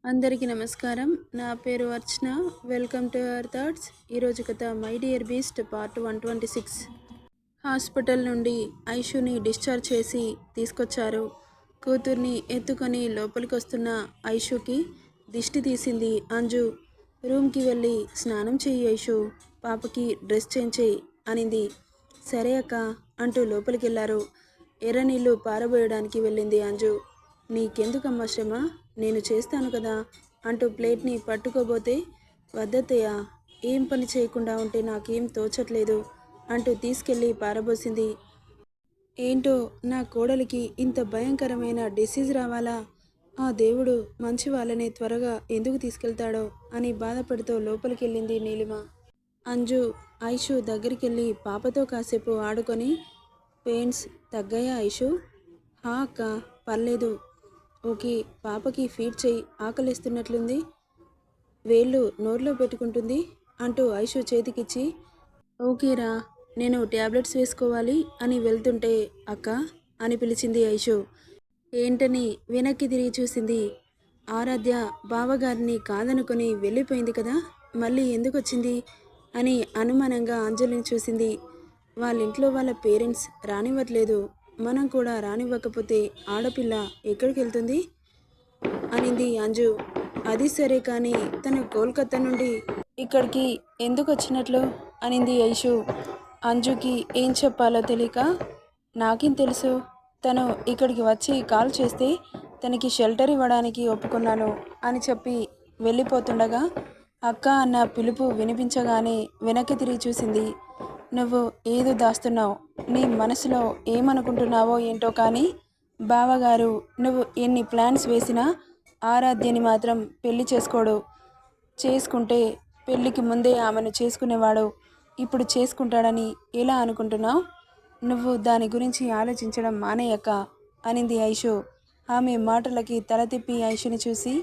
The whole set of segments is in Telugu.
అందరికీ నమస్కారం. నా పేరు Archana. Welcome to our thoughts. ఈరోజు కథ my dear beast part 126. Hospital నుండి ఐషుని డిశ్చార్జ్ చేసి తీసుకొచ్చారు. కూతుర్ని ఎత్తుకొని లోపలికి వస్తున్న ఐషుకి దిష్టి తీసింది అంజు. రూమ్కి వెళ్ళి స్నానం చెయ్యి ఐషు, పాపకి డ్రెస్ చేంజ్ చెయ్యి అనింది. సరే అక్క అంటూ లోపలికి వెళ్ళారు. ఎర్ర నీళ్ళు పారబోయడానికి వెళ్ళింది అంజు. నీకెందుకమ్మా శ్రమ, నేను చేస్తాను కదా అంటూ ప్లేట్ని పట్టుకోబోతే, వద్దత్తయ్య, ఏం పని చేయకుండా ఉంటే నాకేం తోచట్లేదు అంటూ తీసుకెళ్ళి పారబోసింది. ఏంటో నా కోడలికి ఇంత భయంకరమైన డిసీజ్ రావాలా, ఆ దేవుడు మంచి వాళ్ళని త్వరగా ఎందుకు తీసుకెళ్తాడో అని బాధపడుతూ లోపలికి వెళ్ళింది నీలిమ. అంజు ఐషు దగ్గరికి వెళ్ళి పాపతో కాసేపు ఆడుకొని, పెయిన్స్ తగ్గాయా ఐషు? హా అక్క, పర్లేదు. ఓకే, పాపకి ఫీడ్ చెయ్యి, ఆకలిస్తున్నట్లుంది, వేళ్ళు నోర్లో పెట్టుకుంటుంది అంటూ ఐషు చేతికిచ్చి, ఓకేరా, నేను ట్యాబ్లెట్స్ వేసుకోవాలి అని వెళ్తుంటే, అక్క అని పిలిచింది ఐషు. ఏంటని వెనక్కి తిరిగి చూసింది. ఆరాధ్య బావగారిని కాదనుకొని వెళ్ళిపోయింది కదా, మళ్ళీ ఎందుకు వచ్చింది అని అనుమానంగా అంజలిని చూసింది. వాళ్ళింట్లో వాళ్ళ పేరెంట్స్ రానివ్వట్లేదు, మనం కూడా రానివ్వకపోతే ఆడపిల్ల ఎక్కడికి వెళ్తుంది అనింది అంజు. అది సరే కానీ తను కోల్కతా నుండి ఇక్కడికి ఎందుకు వచ్చినట్లు అనింది ఐషు. అంజుకి ఏం చెప్పాలో తెలియక, నాకేం తెలుసు, తను ఇక్కడికి వచ్చి కాల్ చేస్తే తనకి షెల్టర్ ఇవ్వడానికి ఒప్పుకున్నాను అని చెప్పి వెళ్ళిపోతుండగా అక్క అన్న పిలుపు వినిపించగానే వెనక్కి తిరిగి చూసింది. నువ్వు ఏదో దాస్తున్నావు, నీ మనసులో ఏమనుకుంటున్నావో ఏంటో కానీ బావగారు నువ్వు ఎన్ని ప్లాన్స్ వేసినా ఆరాధ్యని మాత్రం పెళ్లి చేసుకోడు. చేసుకుంటే పెళ్ళికి ముందే ఆమెను చేసుకునేవాడు, ఇప్పుడు చేసుకుంటాడని ఎలా అనుకుంటున్నావు? నువ్వు దాని గురించి ఆలోచించడం మానేయక్క అనింది ఐషు. ఆమె మాటలకి తల తిప్పి ఐషుని చూసి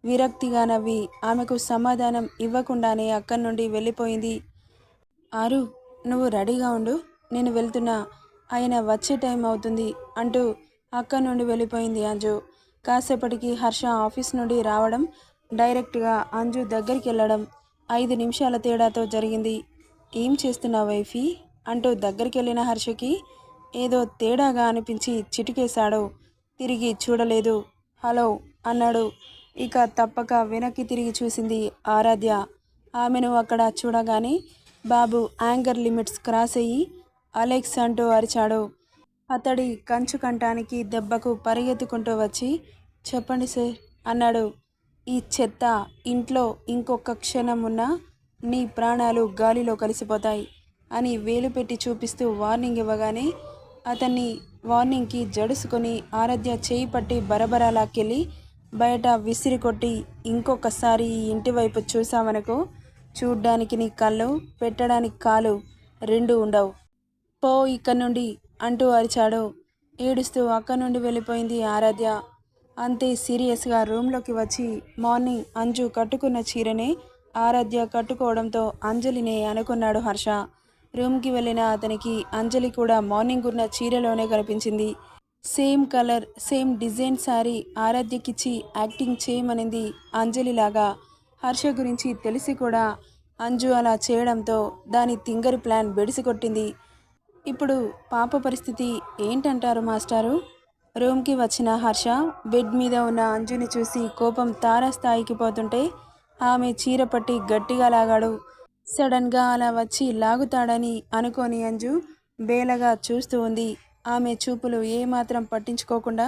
విరక్తిగా నవ్వి ఆమెకు సమాధానం ఇవ్వకుండానే అక్కడి నుండి వెళ్ళిపోయింది. ఆరు, నువ్వు రెడీగా ఉండు, నేను వెళ్తున్నా, ఆయన వచ్చే టైం అవుతుంది అంటూ అక్కడి నుండి వెళ్ళిపోయింది అంజు. కాసేపటికి హర్ష ఆఫీస్ నుండి రావడం, డైరెక్ట్గా అంజు దగ్గరికి వెళ్ళడం 5 నిమిషాల తేడాతో జరిగింది. ఏం చేస్తున్నావు వైఫీ అంటూ దగ్గరికి వెళ్ళిన హర్షకి ఏదో తేడాగా అనిపించి చిటికేశాడు. తిరిగి చూడలేదు. హలో అన్నాడు. ఇక తప్పక వెనక్కి తిరిగి చూసింది ఆరాధ్య. ఆమెను అక్కడ చూడగానే బాబు యాంగర్ లిమిట్స్ క్రాస్ అయ్యి అలెక్స్ అంటూ అరిచాడు. అతడి కంచు కంఠానికి దెబ్బకు పరిగెత్తుకుంటూ వచ్చి, చెప్పండి సార్ అన్నాడు. ఈ చెత్త ఇంట్లో ఇంకొక క్షణం ఉన్నా నీ ప్రాణాలు గాలిలో కలిసిపోతాయి అని వేలు పెట్టి చూపిస్తూ వార్నింగ్ ఇవ్వగానే అతన్ని వార్నింగ్కి జడుసుకొని ఆరాధ్య చేయి పట్టి బరబరా లాక్కెళ్ళి బయట విసిరి కొట్టి, ఇంకొకసారి ఈ ఇంటి వైపు చూసావనుకో, చూడ్డానికి నీ కళ్ళు, పెట్టడానికి కాలు రెండు ఉండవు, పో ఇక్కడి నుండి అంటూ అరిచాడు. ఏడుస్తూ అక్కడి నుండి వెళ్ళిపోయింది ఆరాధ్య. అంతే సీరియస్గా రూమ్లోకి వచ్చి మార్నింగ్ అంజు కట్టుకున్న చీరనే ఆరాధ్య కట్టుకోవడంతో అంజలినే అనుకున్నాడు హర్ష. రూమ్కి వెళ్ళిన అతనికి అంజలి కూడా మార్నింగ్ ఉన్న చీరలోనే కనిపించింది. Same colour, same design sari ఆరాధ్యకిచ్చి యాక్టింగ్ చేయమనింది అంజలిలాగా. హర్ష గురించి తెలిసి కూడా అంజు అలా చేయడంతో దాని తింగరి ప్లాన్ బెడిసికొట్టింది. ఇప్పుడు పాప పరిస్థితి ఏంటంటారు మాస్టారు? రూమ్కి వచ్చిన హర్ష బెడ్ మీద ఉన్న అంజుని చూసి కోపం తారాస్థాయికి పోతుంటే ఆమె చీర పట్టి గట్టిగా లాగాడు. సడన్గా అలా వచ్చి లాగుతాడని అనుకోని అంజు బేలగా చూస్తూ ఉంది. ఆమె చూపులు ఏమాత్రం పట్టించుకోకుండా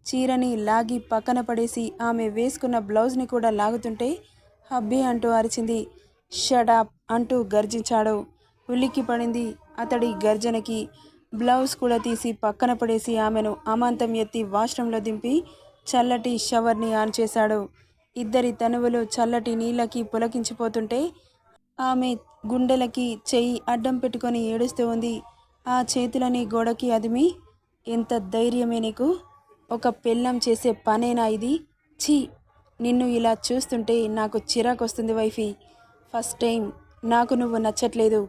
చీరని లాగి పక్కన పడేసి ఆమె వేసుకున్న బ్లౌజ్ని కూడా లాగుతుంటే హబ్బీ అంటూ అరిచింది. షడాప్ అంటూ గర్జించాడు. ఉలిక్కి పడింది అతడి గర్జనకి. బ్లౌజ్ కూడా తీసి పక్కన పడేసి ఆమెను అమాంతం ఎత్తి వాష్రూంలో దింపి చల్లటి షవర్ని ఆన్ చేశాడు. ఇద్దరి తనువులు చల్లటి నీళ్ళకి పులకించిపోతుంటే ఆమె గుండెలకి చెయ్యి అడ్డం పెట్టుకొని ఏడుస్తూ ఉంది. ఆ చేతులని గోడకి అదిమి, ఎంత ధైర్యమే నీకు? ఒక పెళ్ళం చేసే పనేనా ఇది? ఛీ, నిన్ను ఇలా చూస్తుంటే నాకు చిరాకొస్తుంది వైఫీ. ఫస్ట్ టైం నాకు నువ్వు నచ్చట్లేదు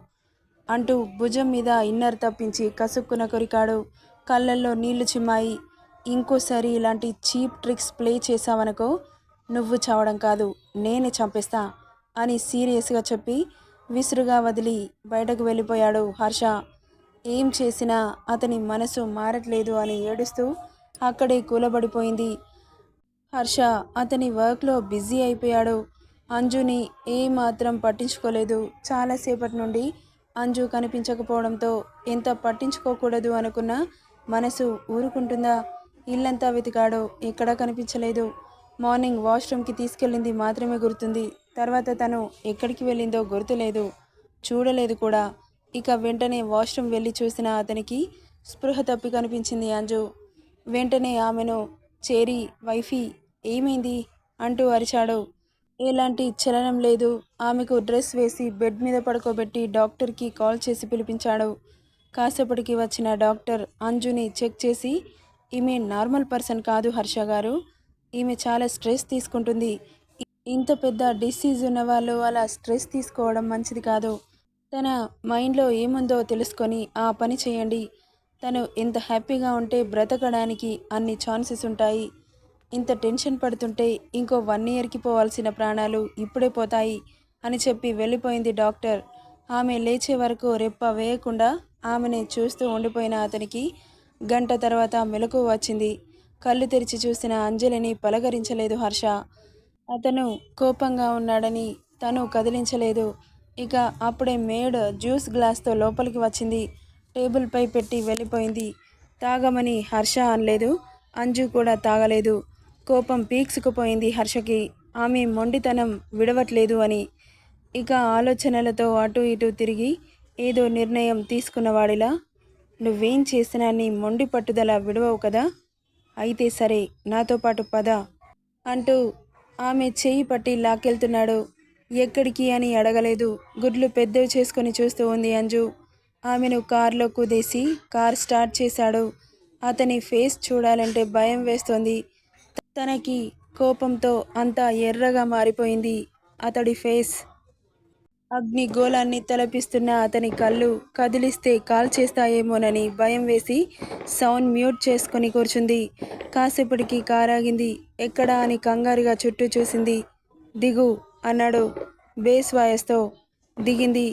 అంటూ భుజం మీద ఇన్నర్ తప్పించి కసుక్కున కొరికాడు. కళ్ళల్లో నీళ్లు చిమ్మాయి. ఇంకోసారి ఇలాంటి చీప్ ట్రిక్స్ ప్లే చేశావనుకో, నువ్వు చావడం కాదు, నేనే చంపేస్తా అని సీరియస్గా చెప్పి విసురుగా వదిలి బయటకు వెళ్ళిపోయాడు హర్ష. ఏం చేసినా అతని మనసు మారట్లేదు అని ఏడుస్తూ అక్కడే కూలబడిపోయింది. హర్ష అతని వర్క్లో బిజీ అయిపోయాడు. అంజుని ఏమాత్రం పట్టించుకోలేదు. చాలాసేపటి నుండి అంజు కనిపించకపోవడంతో ఎంత పట్టించుకోకూడదు అనుకున్న మనసు ఊరుకుంటుందా? ఇల్లంతా వెతికాడు, ఎక్కడా కనిపించలేదు. మార్నింగ్ వాష్రూమ్కి తీసుకెళ్ళింది మాత్రమే గుర్తుంది. తర్వాత తను ఎక్కడికి వెళ్ళిందో గుర్తులేదు, చూడలేదు కూడా. ఇక వెంటనే వాష్రూమ్ వెళ్ళి చూసిన అతనికి స్పృహ తప్పి కనిపించింది అంజు. వెంటనే ఆమెను చేరి వైఫీ ఏమైంది అంటూ అరిచాడు. ఎలాంటి చలనం లేదు. ఆమెకు డ్రెస్ వేసి బెడ్ మీద పడుకోబెట్టి డాక్టర్కి కాల్ చేసి పిలిపించాడు. కాసేపటికి వచ్చిన డాక్టర్ అంజుని చెక్ చేసి, ఈమె నార్మల్ పర్సన్ కాదు హర్ష గారు, ఈమె చాలా స్ట్రెస్ తీసుకుంటుంది. ఇంత పెద్ద డిసీజ్ ఉన్న వాళ్ళు అలా స్ట్రెస్ తీసుకోవడం మంచిది కాదు. తన మైండ్లో ఏముందో తెలుసుకొని ఆ పని చేయండి. తను ఎంత హ్యాపీగా ఉంటే బ్రతకడానికి అన్ని ఛాన్సెస్ ఉంటాయి. ఇంత టెన్షన్ పడుతుంటే ఇంకో 1 ఇయర్కి పోవాల్సిన ప్రాణాలు ఇప్పుడే పోతాయి అని చెప్పి వెళ్ళిపోయింది డాక్టర్. ఆమె లేచే వరకు రెప్ప వేయకుండా ఆమెని చూస్తూ ఉండిపోయిన అతనికి గంట తర్వాత మెలకువ వచ్చింది. కళ్ళు తెరిచి చూసిన అంజలిని పలకరించలేదు హర్ష. అతను కోపంగా ఉన్నాడని తను కదిలించలేదు. ఇక అప్పుడే మేడ్ జ్యూస్ గ్లాస్తో లోపలికి వచ్చింది. టేబుల్పై పెట్టి వెళ్ళిపోయింది. తాగమని హర్ష అనలేదు, అంజు కూడా తాగలేదు. కోపం పీక్సుకుపోయింది హర్షకి, ఆమె మొండితనం విడవట్లేదు అని. ఇక ఆలోచనలతో అటు ఇటు తిరిగి ఏదో నిర్ణయం తీసుకున్నవాడిలా, నువ్వేం చేసినా నీ మొండి పట్టుదల విడవవు కదా, అయితే సరే నాతో పాటు పద అంటూ ఆమె చేయి పట్టి లాక్కెళ్తున్నాడు. ఎక్కడికి అని అడగలేదు. గుడ్లు పెద్దవి చేసుకొని చూస్తూ ఉంది అంజు. ఆమెను కారులో కుదేసి కార్ స్టార్ట్ చేశాడు. అతని ఫేస్ చూడాలంటే భయం వేస్తోంది. తనకి కోపంతో అంతా ఎర్రగా మారిపోయింది అతడి ఫేస్. అగ్నిగోళాన్ని తలపిస్తున్న అతని కళ్ళు కదిలిస్తే కాల్చేస్తాయేమోనని భయం వేసి సౌండ్ మ్యూట్ చేసుకొని కూర్చుంది. కాసేపటికి కారాగింది. ఎక్కడా అని కంగారుగా చుట్టూ చూసింది. దిగు అన్నాడు బేస్ వాయస్తో. దిగింది.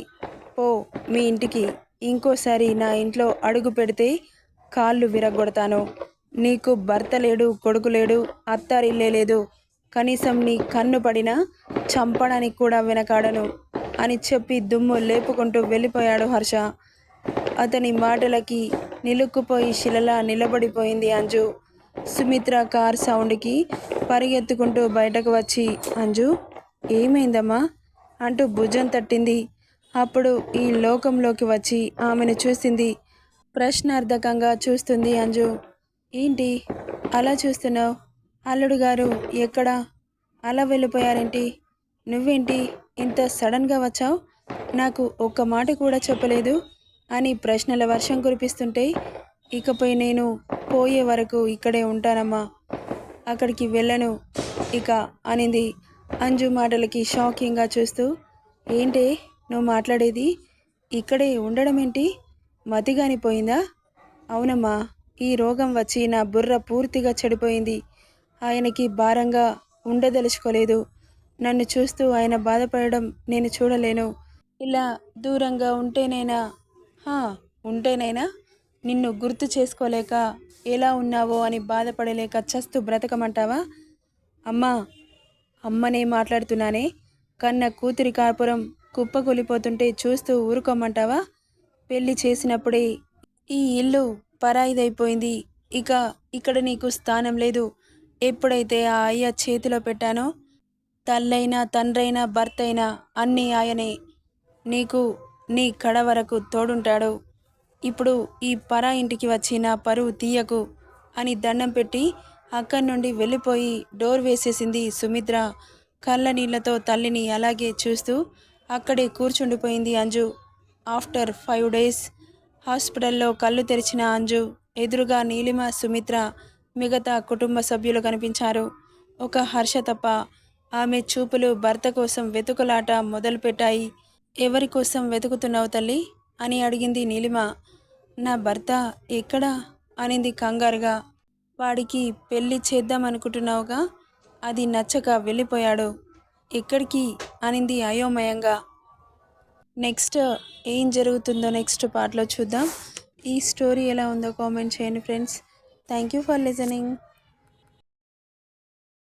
పో మీ ఇంటికి. ఇంకోసారి నా ఇంట్లో అడుగు పెడితే కాళ్ళు విరగొడతాను. నీకు భర్త లేడు, కొడుకు లేడు, అత్తారిల్లే లేదు. కనీసం నీ కన్ను పడినా చంపడానికి కూడా వెనకాడను అని చెప్పి దుమ్ము లేపుకుంటూ వెళ్ళిపోయాడు హర్ష. అతని మాటలకి నిలుక్కుపోయి శిలలా నిలబడిపోయింది అంజు. సుమిత్ర కార్ సౌండ్కి పరిగెత్తుకుంటూ బయటకు వచ్చి, అంజు ఏమైందమ్మా అంటూ భుజం తట్టింది. అప్పుడు ఈ లోకంలోకి వచ్చి ఆమెను చూసింది. ప్రశ్నార్థకంగా చూస్తుంది అంజు. ఏంటి అలా చూస్తున్నావు? అల్లుడు గారు ఎక్కడా? అలా వెళ్ళిపోయారేంటి? నువ్వేంటి ఇంత సడన్గా వచ్చావు? నాకు ఒక్క మాట కూడా చెప్పలేదు అని ప్రశ్నల వర్షం కురిపిస్తుంటే, ఇకపై నేను పోయే వరకు ఇక్కడే ఉంటానమ్మా, అక్కడికి వెళ్ళను ఇక అనింది. అంజు మాటలకి షాకింగ్గా చూస్తూ, ఏంటే నువ్వు మాట్లాడేది? ఇక్కడే ఉండడం ఏంటి? మతిగానిపోయిందా? అవునమ్మా, ఈ రోగం వచ్చి నా బుర్ర పూర్తిగా చెడిపోయింది. ఆయనకి భారంగా ఉండదలుచుకోలేదు. నన్ను చూస్తూ ఆయన బాధపడడం నేను చూడలేను. ఇలా దూరంగా ఉంటేనైనా ఉంటేనైనా నిన్ను గుర్తు చేసుకోలేక ఎలా ఉన్నావో అని బాధపడలేక చస్తూ బ్రతకమంటావా? అమ్మనే మాట్లాడుతున్నానే. కన్న కూతురి కాపురం కుప్పకూలిపోతుంటే చూస్తూ ఊరుకోమంటావా? పెళ్లి చేసినప్పుడే ఈ ఇల్లు పరాయిదైపోయింది. ఇక ఇక్కడ నీకు స్థానం లేదు. ఎప్పుడైతే ఆ అయ్య చేతిలో పెట్టానో, తల్లైనా తండ్రైనా భర్తైనా అన్నీ ఆయనే. నీకు నీ కడ వరకు తోడుంటాడు. ఇప్పుడు ఈ పరా ఇంటికి వచ్చి నా పరువు తీయకు అని దండం పెట్టి అక్కడి నుండి వెళ్ళిపోయి డోర్ వేసేసింది సుమిత్ర. కళ్ళ నీళ్లతో తల్లిని అలాగే చూస్తూ అక్కడే కూర్చుండిపోయింది అంజు. ఆఫ్టర్ 5 days హాస్పిటల్లో కళ్ళు తెరిచిన అంజు ఎదురుగా నీలిమ, సుమిత్ర, మిగతా కుటుంబ సభ్యులు కనిపించారు. ఒక హర్ష తప్ప. ఆమె చూపులు భర్త కోసం వెతుకులాట మొదలుపెట్టాయి. ఎవరి కోసం వెతుకుతున్నావు తల్లి అని అడిగింది నీలిమ. నా భర్త ఎక్కడా అనింది కంగారుగా. వాడికి పెళ్ళి చేద్దామనుకుంటున్నావుగా అది నచ్చక వెళ్ళిపోయాడు. ఎక్కడికి అనింది అయోమయంగా. నెక్స్ట్ ఏం జరుగుతుందో నెక్స్ట్ పార్ట్లో చూద్దాం. ఈ స్టోరీ ఎలా ఉందో కామెంట్ చేయండి friends. Thank you for listening.